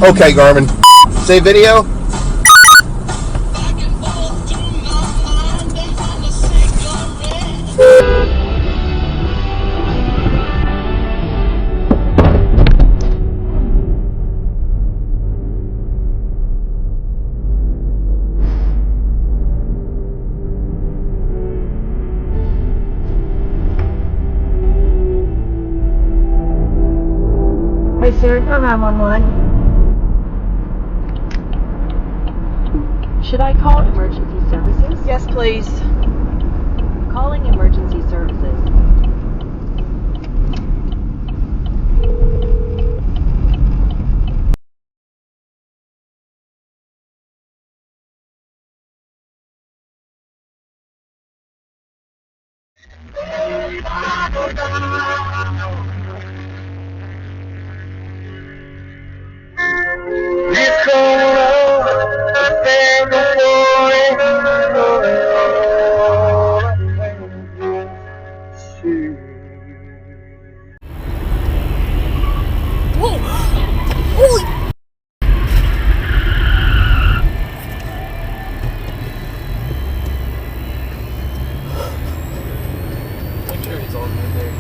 Okay, Garmin. Save video. Hi, sir. 911. Should I call emergency services? Yes, please. Calling emergency services. Make sure he's all good there.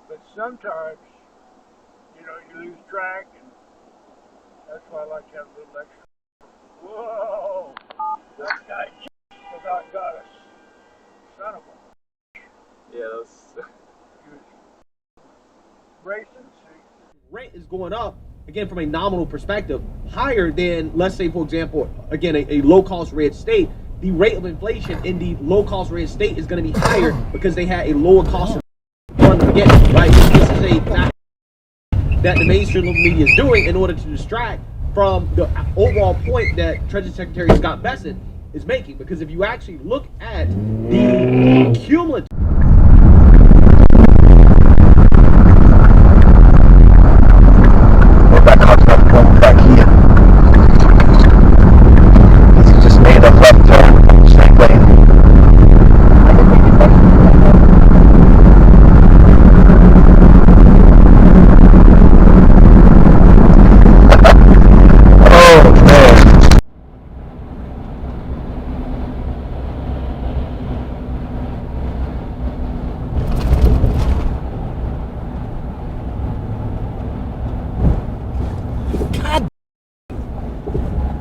But sometimes, you lose track, and that's why I like to have a little extra. Whoa! That guy just about got us. Son of a. Yeah, that was. He was racing, see? Rent is going up, again, from a nominal perspective, higher than, let's say, for example, again, a low-cost red state. The rate of inflation in the low-cost red state is going to be higher because they had a lower cost of funds to get, right? This is a fact that the mainstream media is doing in order to distract from the overall point that Treasury Secretary Scott Bessent is making. Because if you actually look at the cumulative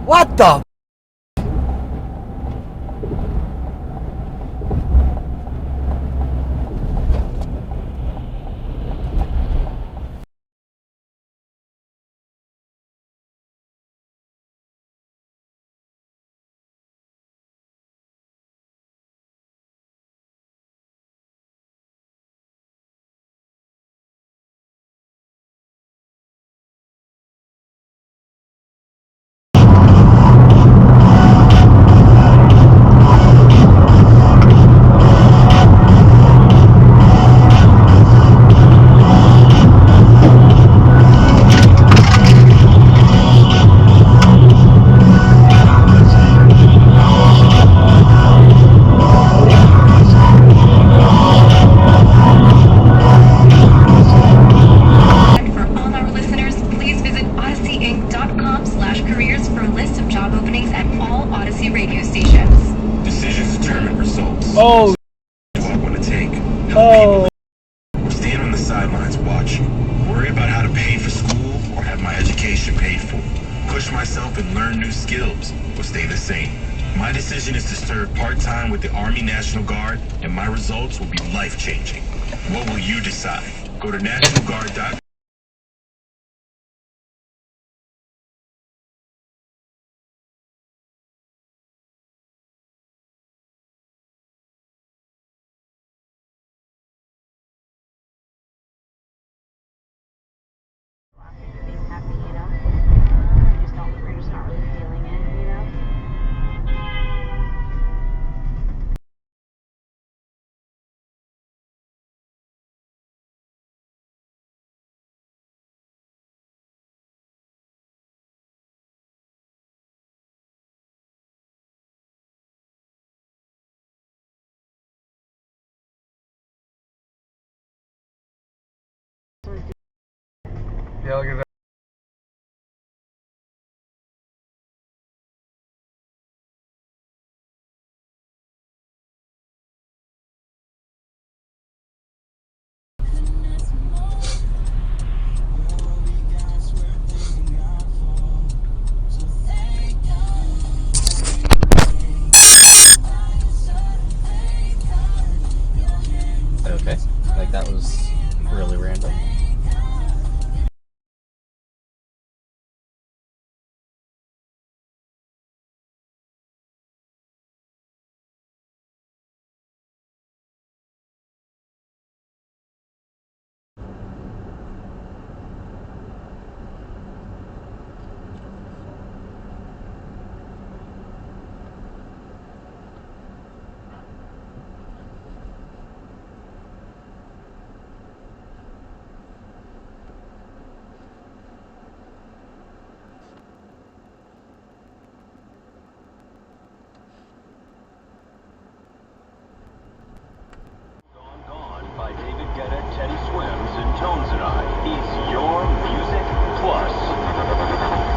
What the? odysseyinc.com/careers for a list of job openings at all Odyssey radio stations. Decisions determine results. Oh. What do I want to take? Oh. Or stand on the sidelines watching. Worry about how to pay for school or have my education paid for. Push myself and learn new skills or stay the same. My decision is to serve part-time with the Army National Guard, and my results will be life-changing. What will you decide? Go to nationalguard.com. Being happy, you know? You're just not really feeling it, you know? Yeah, look at that. Okay, like that was really random. By David Guetta, Teddy Swims, and Tones and I. He's your Music Plus.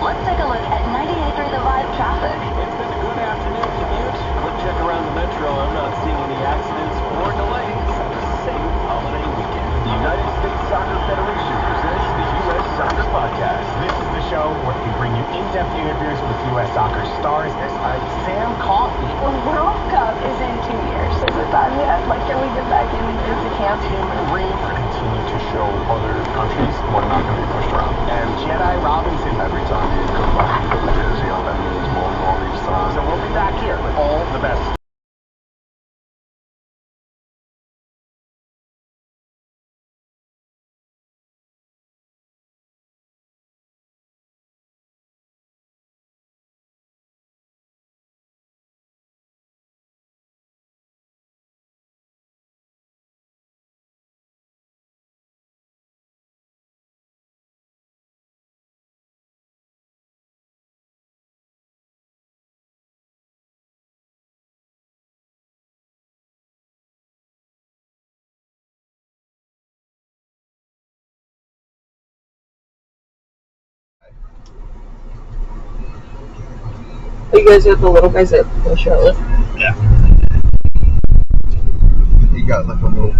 Let's take a look at 98.3 The Vibe traffic. It's been a good afternoon commute. Quick check around the metro. I'm not seeing any accidents or delays. Have a safe holiday weekend. The United States Soccer Federation presents the U.S. Soccer Podcast. This is the show where we bring you in-depth interviews with U.S. soccer stars. This time, Sam Coffey. The World Cup is in 2 years. Is it done yet? Like, can we get back into camp? Tim Ream continue to show other countries we're not going to be pushed around. And Jedi Robinson. Every time you come back to New Jersey, all that means more and more each time. So we'll be back here with all the best. You guys got the little guys at the Charlotte? You got like a little